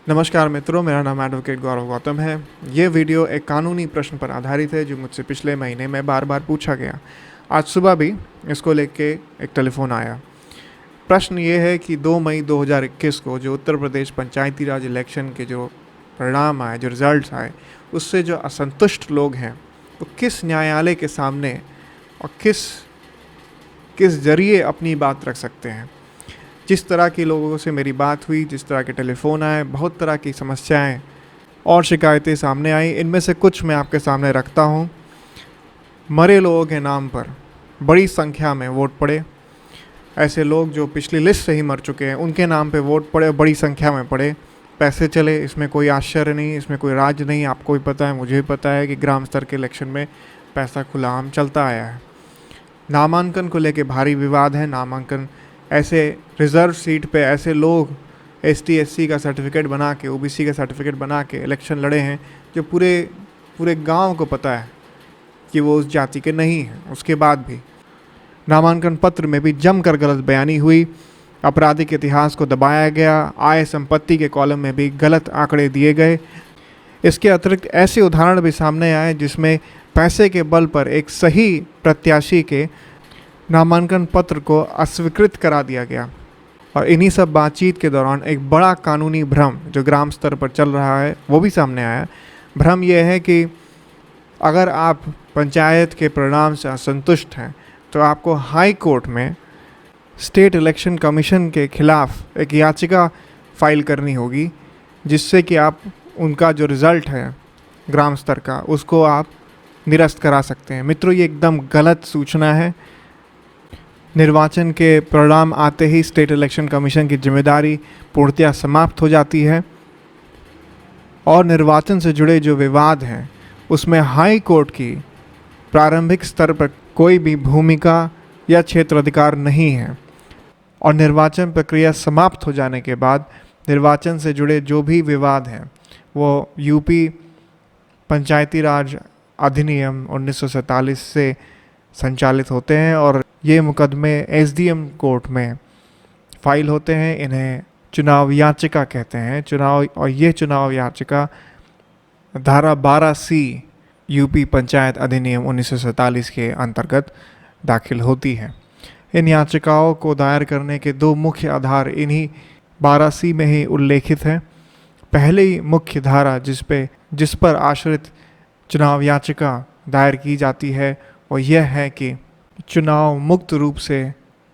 नमस्कार मित्रों, मेरा नाम एडवोकेट गौरव गौतम है। ये वीडियो एक कानूनी प्रश्न पर आधारित है जो मुझसे पिछले महीने में बार बार पूछा गया। आज सुबह भी इसको लेके एक टेलीफोन आया। प्रश्न ये है कि 2 मई 2021 को जो उत्तर प्रदेश पंचायती राज इलेक्शन के जो परिणाम आए, जो रिज़ल्ट्स आए, उससे जो असंतुष्ट लोग हैं वो किस न्यायालय के सामने और किस जरिए अपनी बात रख सकते हैं। जिस तरह के लोगों से मेरी बात हुई, जिस तरह के टेलीफ़ोन आए, बहुत तरह की समस्याएं और शिकायतें सामने आई। इनमें से कुछ मैं आपके सामने रखता हूं। मरे लोगों के नाम पर बड़ी संख्या में वोट पड़े। ऐसे लोग जो पिछली लिस्ट से ही मर चुके हैं, उनके नाम पे वोट पड़े, बड़ी संख्या में पड़े। पैसे चले, इसमें कोई आश्चर्य नहीं, इसमें कोई राज नहीं। आपको भी पता है, मुझे भी पता है कि ग्राम स्तर के इलेक्शन में पैसा खुलाआम चलता आया है। नामांकन को लेके भारी विवाद है। नामांकन ऐसे रिज़र्व सीट पे ऐसे लोग ST SC का सर्टिफिकेट बना के, OBC का सर्टिफिकेट बना के इलेक्शन लड़े हैं जो पूरे गांव को पता है कि वो उस जाति के नहीं हैं। उसके बाद भी नामांकन पत्र में भी जमकर गलत बयानी हुई। आपराधिक इतिहास को दबाया गया। आय संपत्ति के कॉलम में भी गलत आंकड़े दिए गए। इसके अतिरिक्त ऐसे उदाहरण भी सामने आए जिसमें पैसे के बल पर एक सही प्रत्याशी के नामांकन पत्र को अस्वीकृत करा दिया गया। और इन्हीं सब बातचीत के दौरान एक बड़ा कानूनी भ्रम जो ग्राम स्तर पर चल रहा है वो भी सामने आया। भ्रम यह है कि अगर आप पंचायत के परिणाम से असंतुष्ट हैं तो आपको हाई कोर्ट में स्टेट इलेक्शन कमीशन के खिलाफ एक याचिका फाइल करनी होगी, जिससे कि आप उनका जो रिज़ल्ट है ग्राम स्तर का, उसको आप निरस्त करा सकते हैं। मित्रों, ये एकदम गलत सूचना है। निर्वाचन के परिणाम आते ही स्टेट इलेक्शन कमीशन की जिम्मेदारी पूर्णतया समाप्त हो जाती है और निर्वाचन से जुड़े जो विवाद हैं उसमें हाई कोर्ट की प्रारंभिक स्तर पर कोई भी भूमिका या क्षेत्राधिकार नहीं है। और निर्वाचन प्रक्रिया समाप्त हो जाने के बाद निर्वाचन से जुड़े जो भी विवाद हैं वो यूपी पंचायती राज अधिनियम 1947 से संचालित होते हैं और ये मुकदमे SDM कोर्ट में फाइल होते हैं। इन्हें चुनाव याचिका कहते हैं। और ये चुनाव याचिका धारा 12C यूपी पंचायत अधिनियम 1947 के अंतर्गत दाखिल होती है। इन याचिकाओं को दायर करने के दो मुख्य आधार इन्हीं 12C में ही उल्लेखित हैं। पहली मुख्य धारा जिस पर आश्रित चुनाव याचिका दायर की जाती है वो यह है कि चुनाव मुक्त रूप से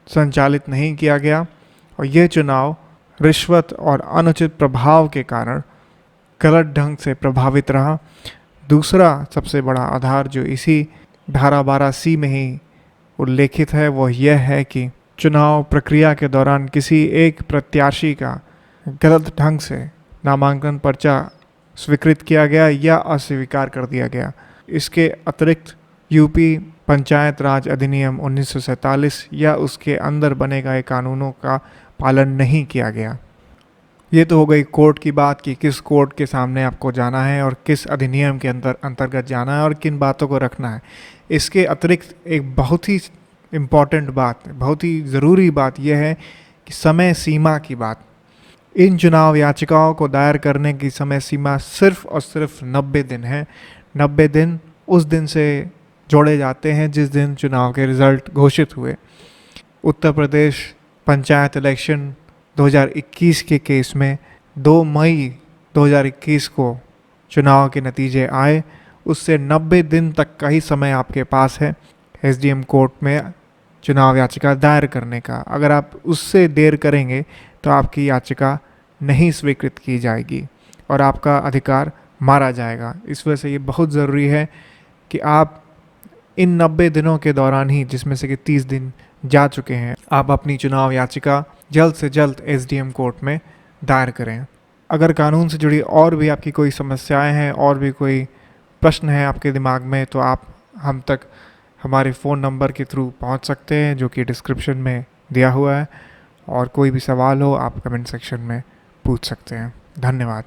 संचालित नहीं किया गया और यह चुनाव रिश्वत और अनुचित प्रभाव के कारण गलत ढंग से प्रभावित रहा। दूसरा सबसे बड़ा आधार जो इसी धारा 12C में ही उल्लेखित है वो यह है कि चुनाव प्रक्रिया के दौरान किसी एक प्रत्याशी का गलत ढंग से नामांकन पर्चा स्वीकृत किया गया या अस्वीकार कर दिया गया। इसके अतिरिक्त यूपी पंचायत राज अधिनियम 1947 या उसके अंदर बने गए कानूनों का पालन नहीं किया गया। ये तो हो गई कोर्ट की बात कि किस कोर्ट के सामने आपको जाना है और किस अधिनियम के अंतर्गत जाना है और किन बातों को रखना है। इसके अतिरिक्त एक बहुत ही इम्पॉर्टेंट बात, बहुत ही ज़रूरी बात यह है कि समय सीमा की बात। इन चुनाव याचिकाओं को दायर करने की समय सीमा सिर्फ और सिर्फ 90 दिन है। 90 दिन उस दिन से जोड़े जाते हैं जिस दिन चुनाव के रिज़ल्ट घोषित हुए। उत्तर प्रदेश पंचायत इलेक्शन 2021 के केस में 2 मई 2021 को चुनाव के नतीजे आए। उससे 90 दिन तक का ही समय आपके पास है SDM कोर्ट में चुनाव याचिका दायर करने का। अगर आप उससे देर करेंगे तो आपकी याचिका नहीं स्वीकृत की जाएगी और आपका अधिकार मारा जाएगा। इस वजह से ये बहुत ज़रूरी है कि आप इन 90 दिनों के दौरान ही, जिसमें से कि 30 दिन जा चुके हैं, आप अपनी चुनाव याचिका जल्द से जल्द SDM कोर्ट में दायर करें। अगर कानून से जुड़ी और भी आपकी कोई समस्याएं हैं और भी कोई प्रश्न है आपके दिमाग में तो आप हम तक हमारे फ़ोन नंबर के थ्रू पहुंच सकते हैं जो कि डिस्क्रिप्शन में दिया हुआ है। और कोई भी सवाल हो आप कमेंट सेक्शन में पूछ सकते हैं। धन्यवाद।